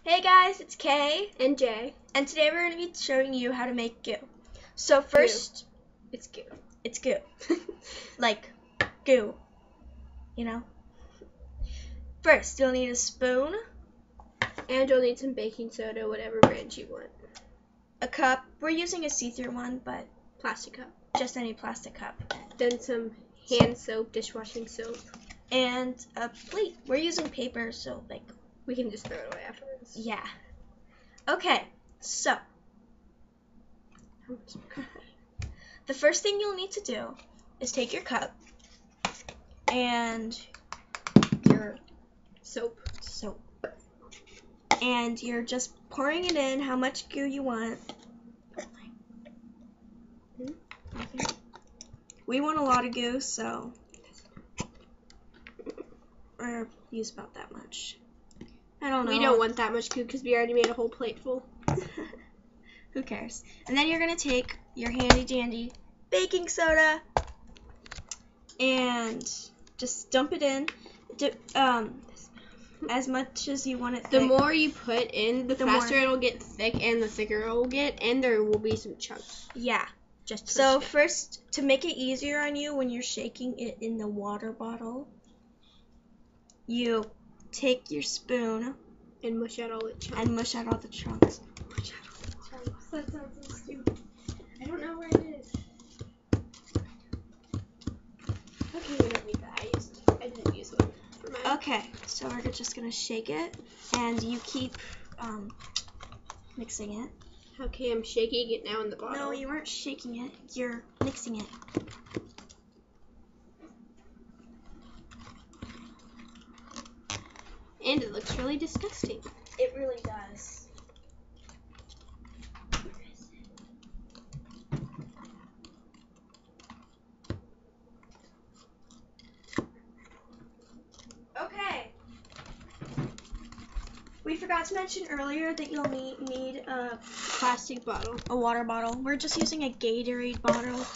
Hey guys, it's Kay and Jay, and today we're going to be showing you how to make goo. So first, it's goo. It's goo. Like goo, you know? First, you'll need a spoon, And you'll need some baking soda, whatever brand you want. a cup. We're using a see-through one, but Plastic cup. just any plastic cup. Then some hand soap, dishwashing soap. And a plate. We're using paper, so We can just throw it away afterwards. yeah. Okay, so the first thing you'll need to do is take your cup and your Soap. and you're just pouring it in how much goo you want. We want a lot of goo, so or use about that much. I don't know. We don't want that much goo because we already made a whole plate full. Who cares? And then you're gonna take your handy dandy baking soda and just dump it in. As much as you want it thick. The more you put in, the faster more it'll get thick and the thicker it'll get, and there will be some chunks. Yeah. So first, to make it easier on you when you're shaking it in the water bottle, you take your spoon and mush out all the chunks. chunks. That sounds so stupid. I don't know where it is. Okay, we don't need that. I didn't use one for mine. Okay, so we're just gonna shake it, and you keep mixing it. Okay, I'm shaking it now in the bottle. No, you weren't shaking it. You're mixing it. And it looks really disgusting. It really does. Okay. We forgot to mention earlier that you'll need a Plastic bottle. A water bottle. We're just using a Gatorade bottle.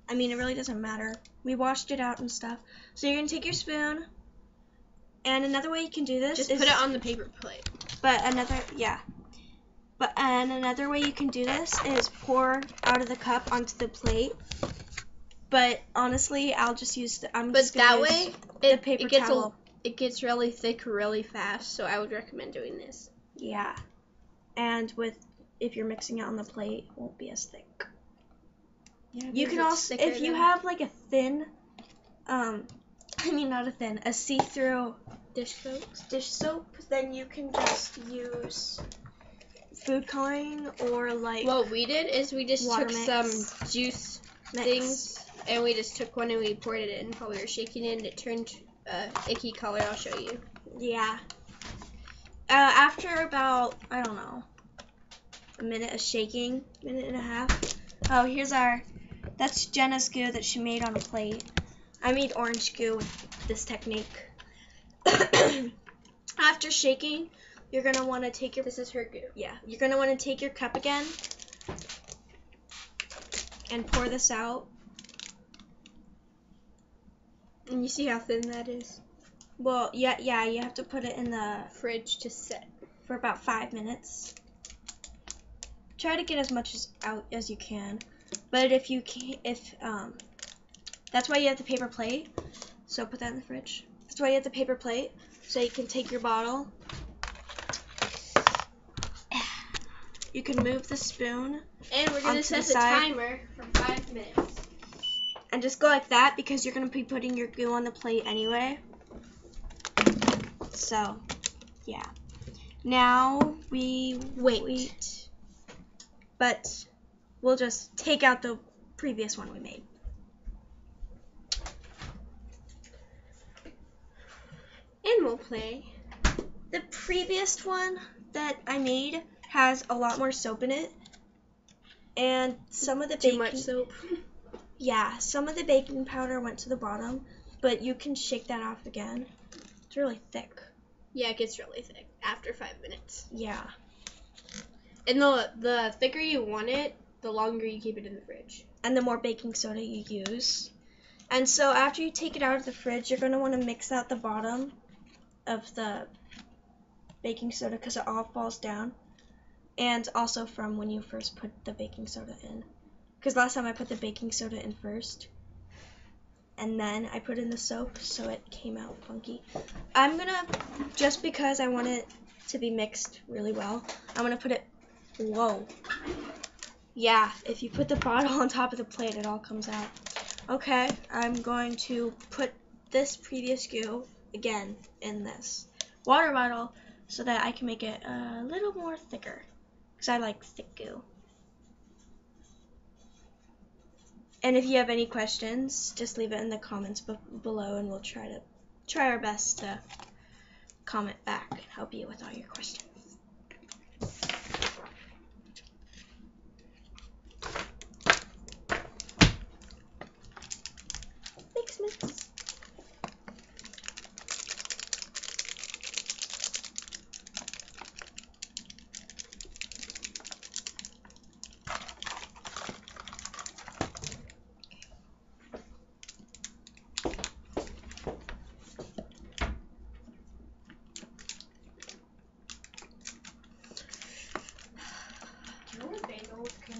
I mean, it really doesn't matter. We washed it out and stuff. So you're going to take your spoon. And another way you can do this Just is... put it on the paper plate. Another way you can do this is pour out of the cup onto the plate. But honestly, I'll just use the paper towel. It gets really thick really fast, so I would recommend doing this. Yeah. And if you're mixing it on the plate, it won't be as thick. Yeah, you can also, if you have like a thin, a see-through dish soap, then you can just use food coloring or like. What we did is we just took some juice things and we just took one and we poured it in while we were shaking it and it turned icky color. I'll show you. Yeah. After about, I don't know, a minute of shaking, minute and a half. Oh, that's Jenna's goo that she made on a plate. I made orange goo with this technique. After shaking, you're going to want to take This is her goo. Yeah, you're going to want to take your cup again and pour this out. And you see how thin that is? Well, yeah, you have to put it in the fridge to set for about 5 minutes. Try to get as much out as you can. But if you can't, that's why you have the paper plate. So put that in the fridge. That's why you have the paper plate, so you can take your bottle. You can move the spoon. And we're going to set the timer for 5 minutes. And just go like that because you're going to be putting your goo on the plate anyway. So, yeah. Now we wait. But we'll just take out the previous one we made. And we'll play. The previous one that I made has a lot more soap in it. And some of the Too much soap. Yeah, some of the baking powder went to the bottom, but you can shake that off again. It's really thick. Yeah, it gets really thick after 5 minutes. Yeah. And the thicker you want it, the longer you keep it in the fridge. And the more baking soda you use. And so after you take it out of the fridge, you're going to want to mix out the bottom of the baking soda because it all falls down. And also from when you first put the baking soda in. Because last time I put the baking soda in first. And then I put in the soap, so it came out funky. I'm gonna, just because I want it to be mixed really well, I'm gonna put it, whoa. Yeah, if you put the bottle on top of the plate, it all comes out. Okay, I'm going to put this previous goo again in this water bottle so that I can make it a little more thicker, because I like thick goo. And if you have any questions, just leave it in the comments below, and we'll try our best to comment back and help you with all your questions.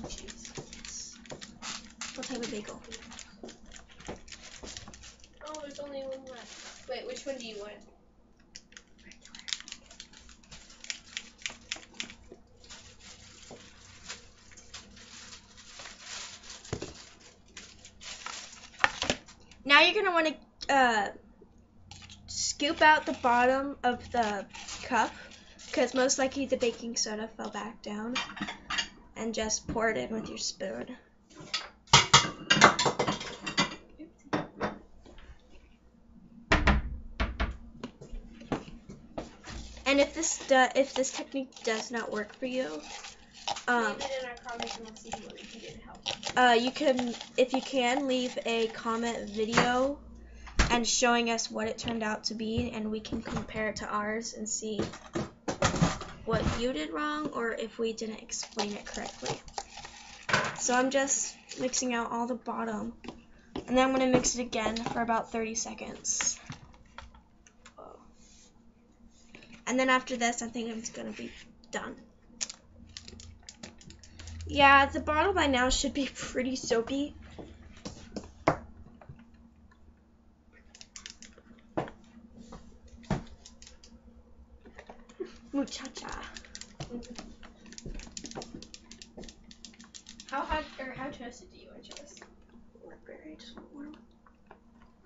Mix. Let's have a bagel. Oh, there's only one left. Wait, which one do you want? Now you're gonna want to scoop out the bottom of the cup, because most likely the baking soda fell back down, and just pour it in with your spoon. And if this technique does not work for you, leave it in our comments and we'll see what we can do to help. You can, if you can, leave a comment video and showing us what it turned out to be, and we can compare it to ours and see what you did wrong or if we didn't explain it correctly. So I'm just mixing out all the bottom, and then I'm going to mix it again for about 30 seconds. And then after this, I think it's going to be done. Yeah, the bottle by now should be pretty soapy. Muchacha. How hot or how toasted do you want yours? Very just warm.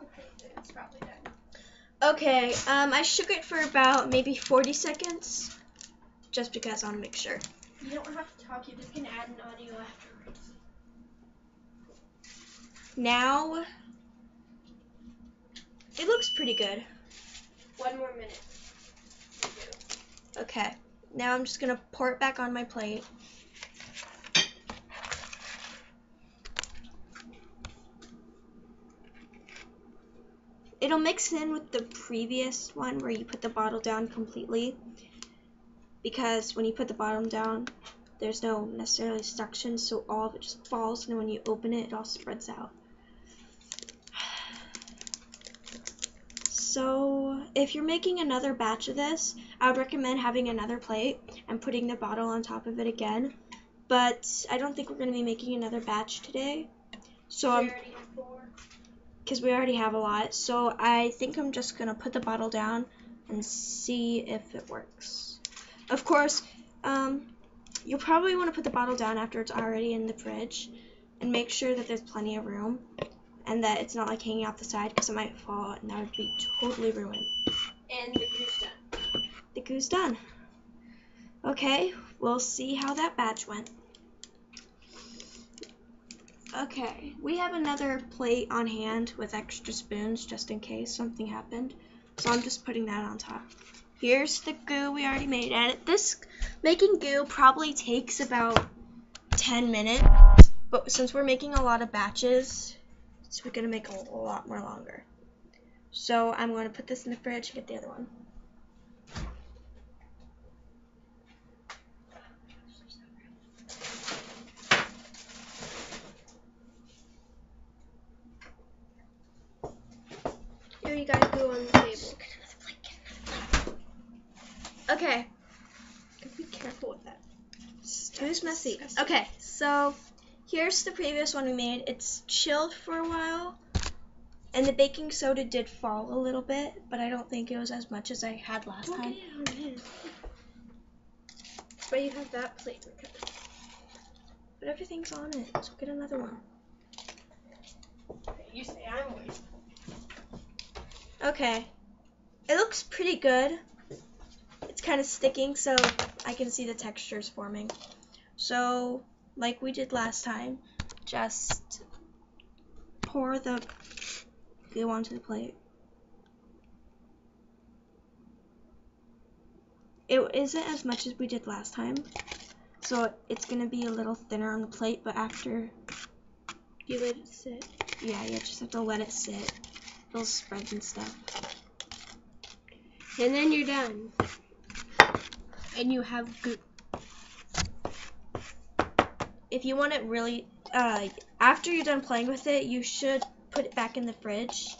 Okay, then it's probably done. Okay, I shook it for about maybe 40 seconds, just because I want to make sure. You don't have to talk, you're just going to add an audio afterwards. Now, it looks pretty good. 1 more minute. Okay, now I'm just going to pour it back on my plate. It'll mix in with the previous one where you put the bottle down completely, because when you put the bottom down, there's no necessarily suction, so all of it just falls, and then when you open it, it all spreads out. So if you're making another batch of this, I would recommend having another plate and putting the bottle on top of it again. But I don't think we're going to be making another batch today. So because we already have a lot. So I think I'm just going to put the bottle down and see if it works. Of course, you'll probably want to put the bottle down after it's already in the fridge and make sure that there's plenty of room and that it's not like hanging out the side, because it might fall and that would be totally ruined. And the goo's done. The goo's done. Okay, we'll see how that batch went. Okay, we have another plate on hand with extra spoons just in case something happened. So I'm just putting that on top. Here's the goo we already made. And this making goo probably takes about 10 minutes. But since we're making a lot of batches, we're going to make a lot more longer. So I'm going to put this in the fridge and get the other one. Here, you got goo on the table. Okay, careful with that. Who's messy? Okay, so here's the previous one we made. It's chilled for a while, and the baking soda did fall a little bit, but I don't think it was as much as I had last time. Get it on his. But you have that plate. But everything's on it, so get another one. You say I'm waiting. Okay, it looks pretty good. It's kind of sticking, so I can see the textures forming. So, like we did last time, just pour the glue onto the plate. It isn't as much as we did last time, so it's going to be a little thinner on the plate, but after you let it sit. Yeah, you just have to let it sit. It'll spread and stuff. And then you're done. And you have goo. If you want it really, after you're done playing with it, you should put it back in the fridge.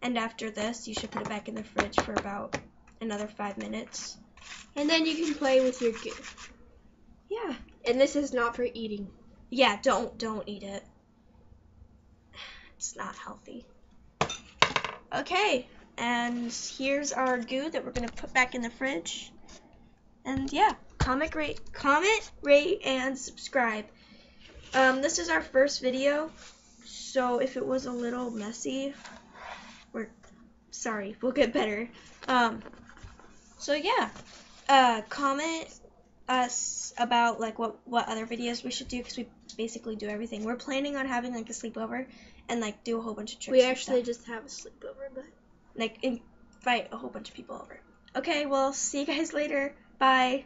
And after this, you should put it back in the fridge for about another 5 minutes. And then you can play with your goo. Yeah. And this is not for eating. Yeah, don't eat it. It's not healthy. Okay, and here's our goo that we're going to put back in the fridge. And yeah, comment, rate, and subscribe. This is our first video, so if it was a little messy, we're sorry, we'll get better. So yeah, comment us about like what other videos we should do, because we basically do everything. We're planning on having like a sleepover and like do a whole bunch of tricks. We actually just have a sleepover, but like invite a whole bunch of people over. Okay, well, see you guys later. Bye.